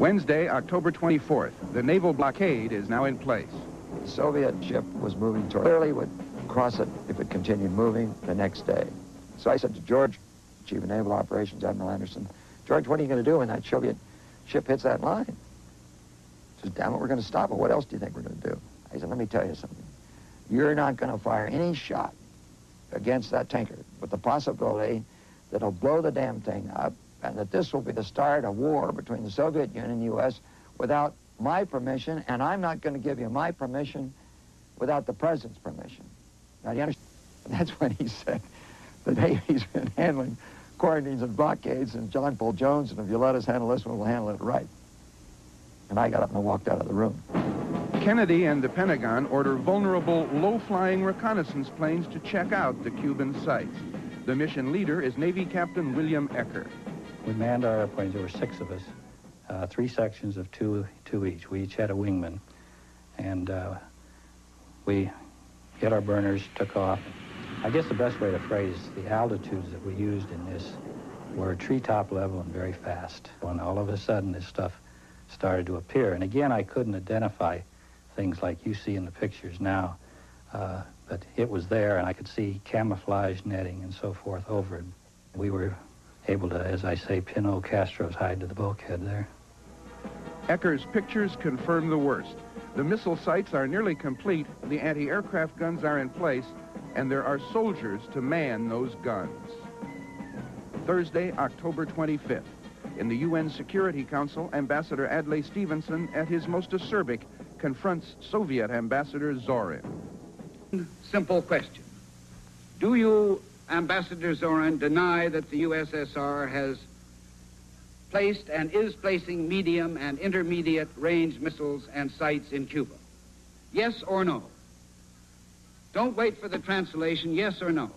Wednesday, October 24th, the naval blockade is now in place. The Soviet ship was moving toward, clearly would cross it if it continued moving the next day. So I said to George, Chief of Naval Operations, Admiral Anderson, George, what are you going to do when that Soviet ship hits that line? He says, damn it, we're going to stop it. What else do you think we're going to do? I said, let me tell you something. You're not going to fire any shot against that tanker with the possibility that it'll blow the damn thing up and that this will be the start of war between the Soviet Union and the U.S. without my permission, and I'm not going to give you my permission without the President's permission. Now, do you understand? That's when he said, the Navy's been handling quarantines and blockades, and John Paul Jones, and if you let us handle this one, we'll handle it right. And I got up and I walked out of the room. Kennedy and the Pentagon order vulnerable, low-flying reconnaissance planes to check out the Cuban sites. The mission leader is Navy Captain William Ecker. We manned our airplanes. There were 6 of us, 3 sections of two each. We each had a wingman, and we hit our burners, took off. I guess the best way to phrase the altitudes that we used in this were treetop level and very fast. When all of a sudden this stuff started to appear, and again I couldn't identify things like you see in the pictures now, but it was there, and I could see camouflage netting and so forth over it. We were able to, as I say, pin old Castro's hide to the bulkhead there. Ecker's pictures confirm the worst. The missile sites are nearly complete, the anti-aircraft guns are in place, and there are soldiers to man those guns. Thursday, October 25th. In the UN Security Council, Ambassador Adlai Stevenson, at his most acerbic, confronts Soviet Ambassador Zorin. Simple question. Do you, Ambassador Zorin, deny that the USSR has placed and is placing medium and intermediate range missiles and sites in Cuba? Yes or no? Don't wait for the translation, yes or no.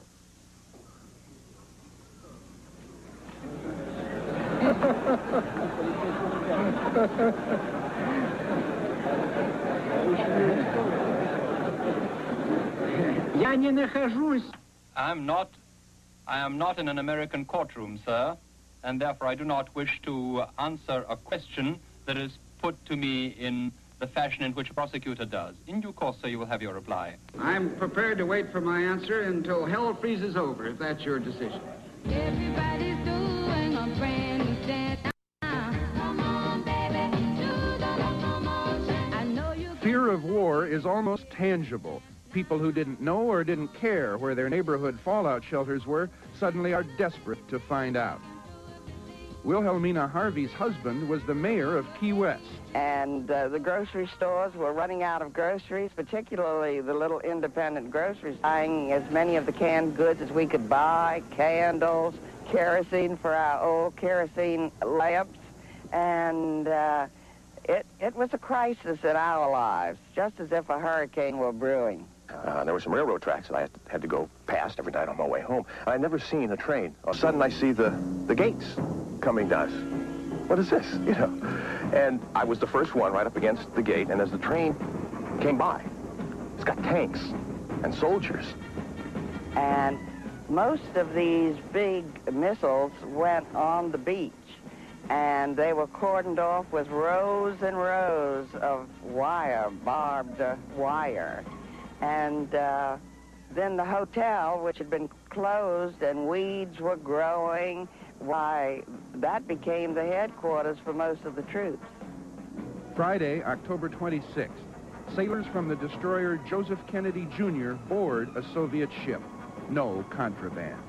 I am not in an American courtroom, sir, and therefore I do not wish to answer a question that is put to me in the fashion in which a prosecutor does. In due course, sir, you will have your reply. I'm prepared to wait for my answer until hell freezes over, if that's your decision. Everybody's doing a brand new dance. Come on, baby, do the locomotion. I know you. Fear of war is almost tangible. People who didn't know or didn't care where their neighborhood fallout shelters were suddenly are desperate to find out. Wilhelmina Harvey's husband was the mayor of Key West. And the grocery stores were running out of groceries, particularly the little independent groceries, buying as many of the canned goods as we could buy, candles, kerosene for our old kerosene lamps, and it was a crisis in our lives, just as if a hurricane were brewing. There were some railroad tracks that I had to go past every night on my way home. I'd never seen a train. All of a sudden, I see the gates coming to us. What is this? You know? And I was the first one right up against the gate, and as the train came by, it's got tanks and soldiers. And most of these big missiles went on the beach, and they were cordoned off with rows and rows of wire, barbed wire. And then the hotel, which had been closed and weeds were growing, why, that became the headquarters for most of the troops. Friday, October 26th. Sailors from the destroyer Joseph Kennedy Jr. board a Soviet ship. No contraband.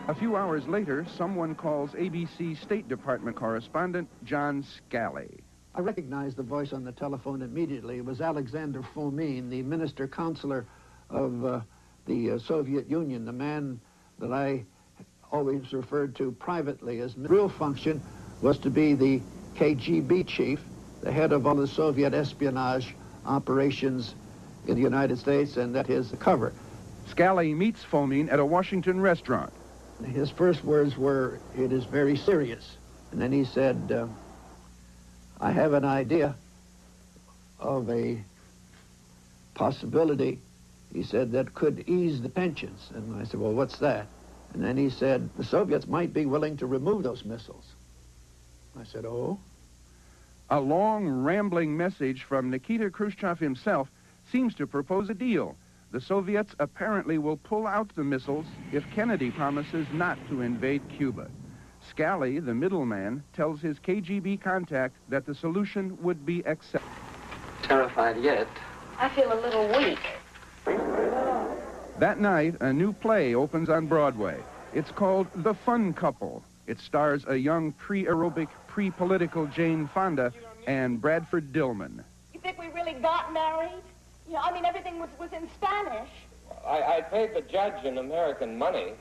A few hours later, someone calls ABC State Department correspondent John Scally. I recognized the voice on the telephone immediately. It was Alexander Fomin, the minister counselor of the Soviet Union, the man that I always referred to privately as real function was to be the KGB chief, the head of all the Soviet espionage operations in the United States, and that is the cover. Scally meets Fomin at a Washington restaurant. His first words were, "It is very serious." And then he said, I have an idea of a possibility, he said, that could ease the tensions. And I said, well, what's that? And then he said, the Soviets might be willing to remove those missiles. I said, oh? A long, rambling message from Nikita Khrushchev himself seems to propose a deal. The Soviets apparently will pull out the missiles if Kennedy promises not to invade Cuba. Scally, the middleman, tells his KGB contact that the solution would be accepted. Terrified yet? I feel a little weak. That night, a new play opens on Broadway. It's called The Fun Couple. It stars a young pre-aerobic, pre-political Jane Fonda and Bradford Dillman. You think we really got married? You know, I mean, everything was in Spanish. I paid the judge in American money.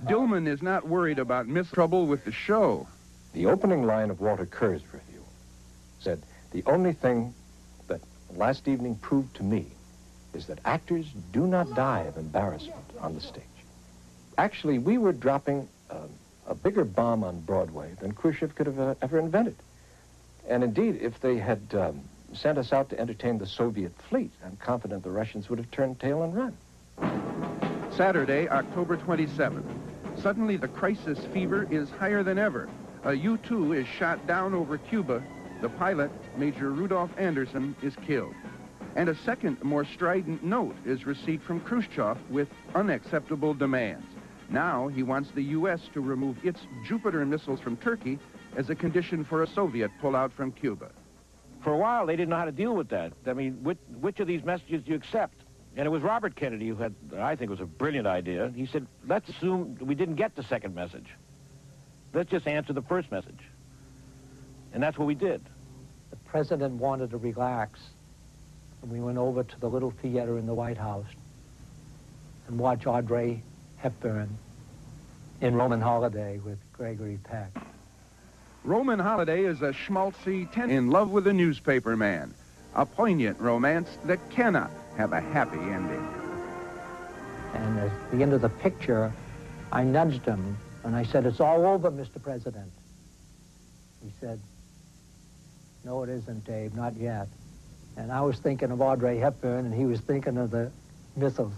Dillman is not worried about trouble with the show. The opening line of Walter Kerr's review said, "The only thing that last evening proved to me is that actors do not die of embarrassment on the stage." Actually, we were dropping a bigger bomb on Broadway than Khrushchev could have ever invented. And indeed, if they had sent us out to entertain the Soviet fleet, I'm confident the Russians would have turned tail and run. Saturday, October 27th. Suddenly, the crisis fever is higher than ever. A U-2 is shot down over Cuba. The pilot, Major Rudolph Anderson, is killed. And a second, more strident note is received from Khrushchev with unacceptable demands. Now he wants the U.S. to remove its Jupiter missiles from Turkey as a condition for a Soviet pullout from Cuba. For a while, they didn't know how to deal with that. I mean, which of these messages do you accept? And it was Robert Kennedy who had, I think, was a brilliant idea. He said, let's assume we didn't get the second message. Let's just answer the first message. And that's what we did. The president wanted to relax, and we went over to the little theater in the White House and watched Audrey Hepburn in Roman Holiday with Gregory Peck. Roman Holiday is a schmaltzy in love with a newspaper man. A poignant romance that cannot have a happy ending. And at the end of the picture, I nudged him, and I said, "It's all over, Mr. President." He said, "No, it isn't, Dave, not yet." And I was thinking of Audrey Hepburn, and he was thinking of the missiles.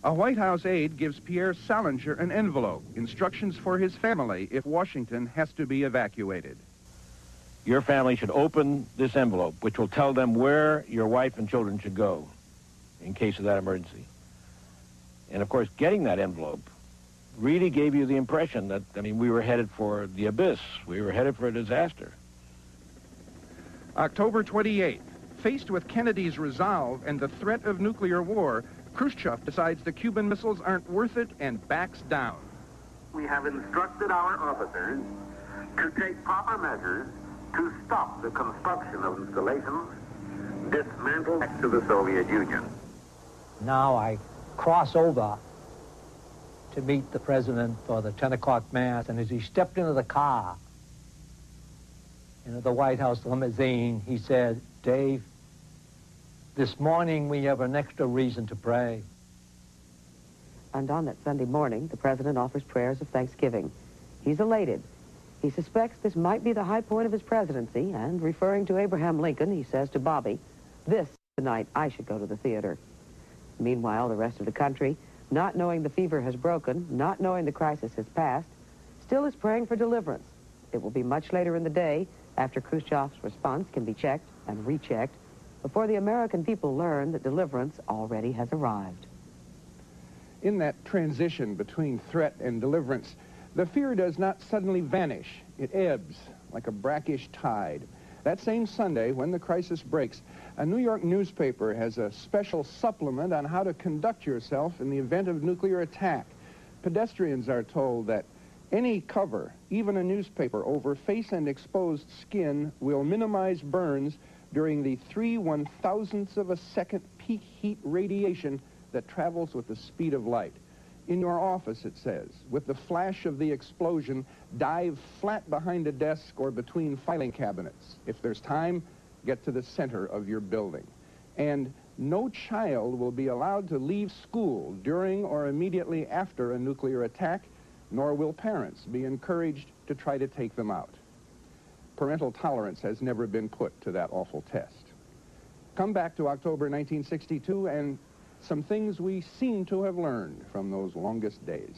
A White House aide gives Pierre Salinger an envelope, instructions for his family if Washington has to be evacuated. Your family should open this envelope, which will tell them where your wife and children should go in case of that emergency. And, of course, getting that envelope really gave you the impression that, I mean, we were headed for the abyss. We were headed for a disaster. October 28th. Faced with Kennedy's resolve and the threat of nuclear war, Khrushchev decides the Cuban missiles aren't worth it and backs down. We have instructed our officers to take proper measures to stop the construction of installations, dismantle back to the Soviet Union. Now I cross over to meet the president for the 10 o'clock mass, and as he stepped into the car, into the White House limousine, he said, "Dave, this morning we have an extra reason to pray." And on that Sunday morning, the president offers prayers of thanksgiving. He's elated. He suspects this might be the high point of his presidency, and referring to Abraham Lincoln, he says to Bobby, "This is the night I should go to the theater." Meanwhile, the rest of the country, not knowing the fever has broken, not knowing the crisis has passed, still is praying for deliverance. It will be much later in the day, after Khrushchev's response can be checked and rechecked, before the American people learn that deliverance already has arrived. In that transition between threat and deliverance, the fear does not suddenly vanish. It ebbs like a brackish tide. That same Sunday, when the crisis breaks, a New York newspaper has a special supplement on how to conduct yourself in the event of nuclear attack. Pedestrians are told that any cover, even a newspaper, over face and exposed skin will minimize burns during the 3/1000ths of a second peak heat radiation that travels with the speed of light. In your office, it says, with the flash of the explosion, dive flat behind a desk or between filing cabinets. If there's time, get to the center of your building. And no child will be allowed to leave school during or immediately after a nuclear attack, nor will parents be encouraged to try to take them out. Parental tolerance has never been put to that awful test. Come back to October 1962 and some things we seem to have learned from those longest days.